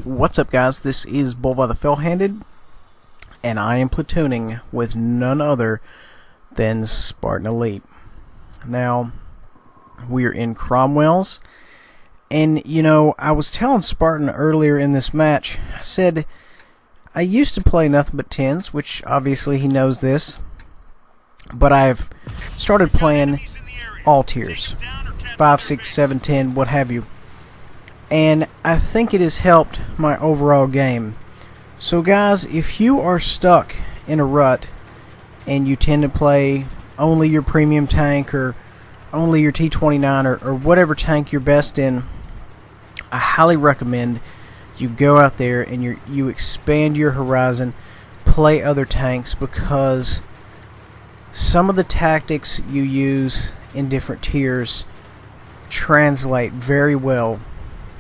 What's up, guys? This is Bullvyi the Fell-Handed, and I am platooning with none other than Spartan Elite. Now, we're in Cromwell's, and I was telling Spartan earlier in this match, I said I used to play nothing but 10s, which obviously he knows this, but I've started playing all tiers, 5, 6, 7, 10, what have you. And I think it has helped my overall game. So guys, if you are stuck in a rut and you tend to play only your premium tank or only your T29 or whatever tank you're best in, I highly recommend you go out there and you expand your horizon, play other tanks, because some of the tactics you use in different tiers translate very well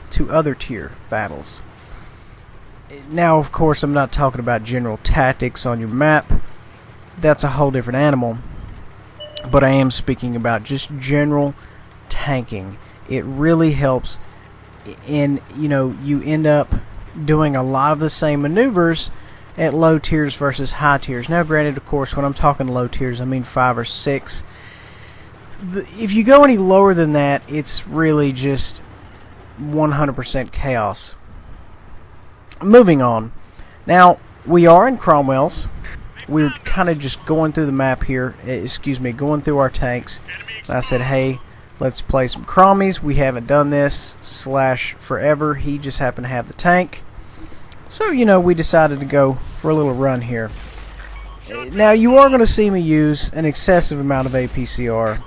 to other tier battles. Now, of course, I'm not talking about general tactics on your map. That's a whole different animal. But I am speaking about just general tanking. It really helps, and you end up doing a lot of the same maneuvers at low tiers versus high tiers. Now, granted, of course, when I'm talking low tiers, I mean 5 or 6. If you go any lower than that, it's really just 100% chaos. Moving on. Now, we are in Cromwell's. We're kind of just going through the map here. Going through our tanks. And I said, hey, let's play some Crommies. We haven't done this / forever. He just happened to have the tank. So, we decided to go for a little run here. Now, you are going to see me use an excessive amount of APCR,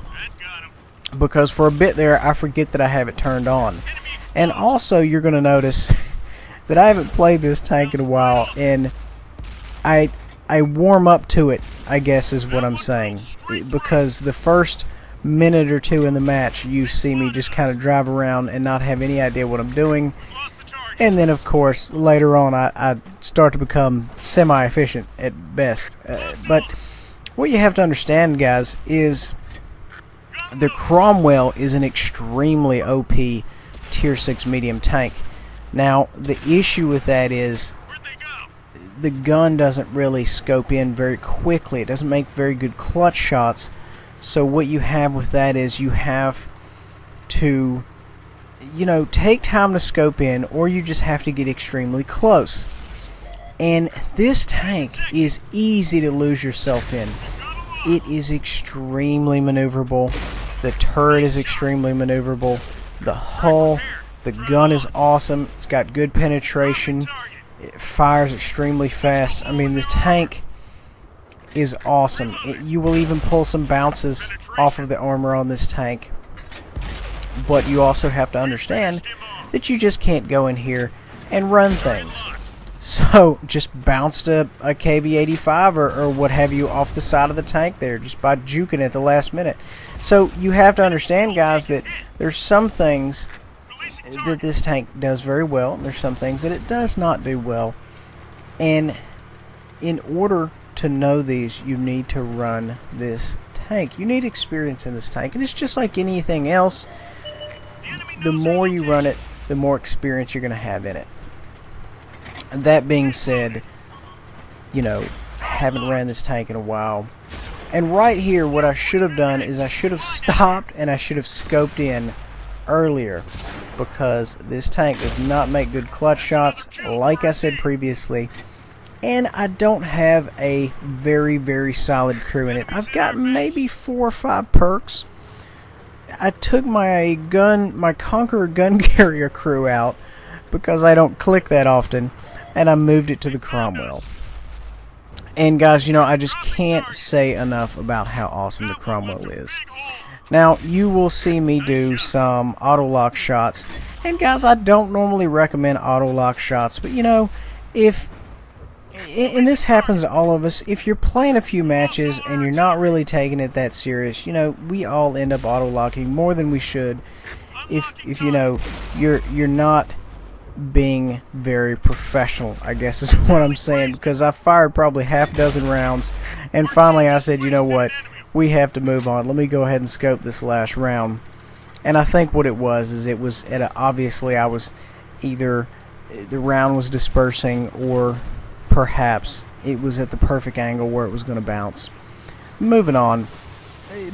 because for a bit there, I forget that I have it turned on. And also, you're going to notice that I haven't played this tank in a while, and I warm up to it, I guess is what I'm saying. Because the first minute or two in the match, you see me just kind of drive around and not have any idea what I'm doing. And then, of course, later on, I start to become semi-efficient at best. But what you have to understand, guys, is the Cromwell is an extremely OP Tier 6 medium tank. Now, the issue with that is the gun doesn't really scope in very quickly. It doesn't make very good clutch shots. So what you have with that is you have to, take time to scope in, or you just have to get extremely close. And this tank is easy to lose yourself in. It is extremely maneuverable. The turret is extremely maneuverable. The hull, the gun is awesome. It's got good penetration. It fires extremely fast. I mean, the tank is awesome. You will even pull some bounces off of the armor on this tank. But you also have to understand that you just can't go in here and run things. So just bounce to a KV-85 or what have you off the side of the tank there, just by juking at the last minute. So you have to understand, guys, that there's some things that this tank does very well, and there's some things that it does not do well. And in order to know these, you need to run this tank. You need experience in this tank, and it's just like anything else. The more you run it, the more experience you're going to have in it. That being said, haven't ran this tank in a while. And right here, what I should have done is I should have stopped and I should have scoped in earlier, because this tank does not make good clutch shots, like I said previously. And I don't have a very, very solid crew in it. I've got maybe 4 or 5 perks. I took my Conqueror gun carrier crew out because I don't click that often, and I moved it to the Cromwell. And guys, I just can't say enough about how awesome the Cromwell is. Now, you will see me do some auto-lock shots. And guys, I don't normally recommend auto-lock shots, but if, and this happens to all of us, if you're playing a few matches and you're not really taking it that serious, we all end up auto-locking more than we should. If you're not being very professional, I guess is what I'm saying, because I fired probably half a dozen rounds, and finally I said, you know what, we have to move on. Let me go ahead and scope this last round. And I think what it was is it was obviously I was either the round was dispersing, or perhaps it was at the perfect angle where it was going to bounce. Moving on.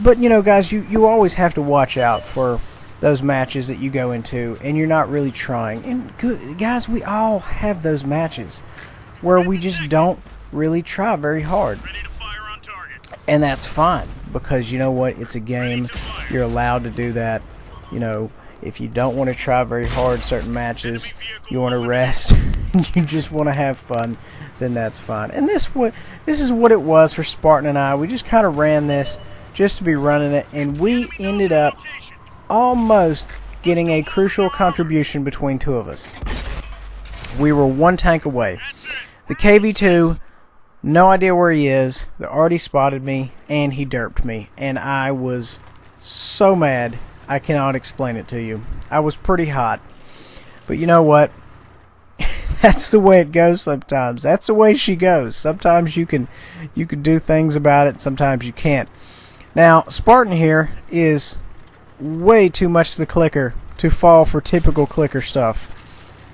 But, you know, guys, you always have to watch out for those matches that you go into and you're not really trying. And, guys, we all have those matches where we just don't really try very hard. And that's fine, because, you know what, it's a game. You're allowed to do that. You know, if you don't want to try very hard certain matches, you want to rest, you just want to have fun, then that's fine. And this is what it was for Spartan and I. We just kind of ran this just to be running it, and we ended up almost getting a crucial contribution between two of us. We were one tank away. The KV2, no idea where he is. They already spotted me, and he derped me, and I was so mad I cannot explain it to you. I was pretty hot. But you know what? That's the way it goes sometimes. That's the way she goes. Sometimes you can do things about it, sometimes you can't. Now, Spartan here is way too much the clicker to fall for typical clicker stuff.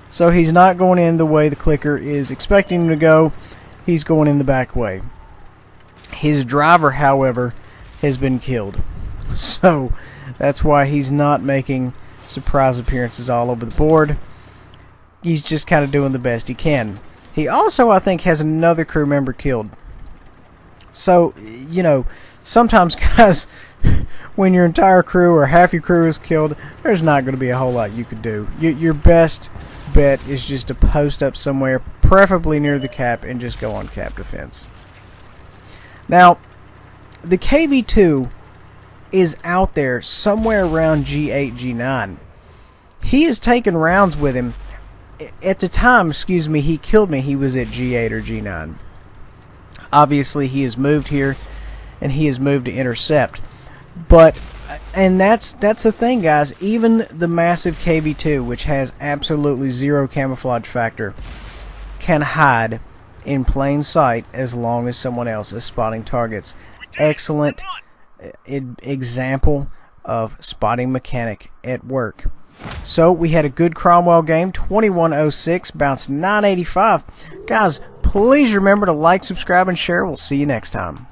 So he's not going in the way the clicker is expecting him to go. He's going in the back way. His driver, however, has been killed. So that's why he's not making surprise appearances all over the board. He's just kind of doing the best he can. He also, I think, has another crew member killed. So, you know, sometimes, guys, when your entire crew or half your crew is killed, there's not going to be a whole lot you could do. Your best bet is just to post up somewhere, preferably near the cap, and just go on cap defense. Now, the KV2 is out there somewhere around G8, G9. He has taken rounds with him. At the time, excuse me, he killed me, he was at G8 or G9. Obviously, he has moved here, and he has moved to intercept. But, and that's the thing, guys. Even the massive KV2, which has absolutely zero camouflage factor, can hide in plain sight as long as someone else is spotting targets. Excellent example of spotting mechanic at work. So we had a good Cromwell game, 2106, bounced 985. Guys, please remember to like, subscribe, and share. We'll see you next time.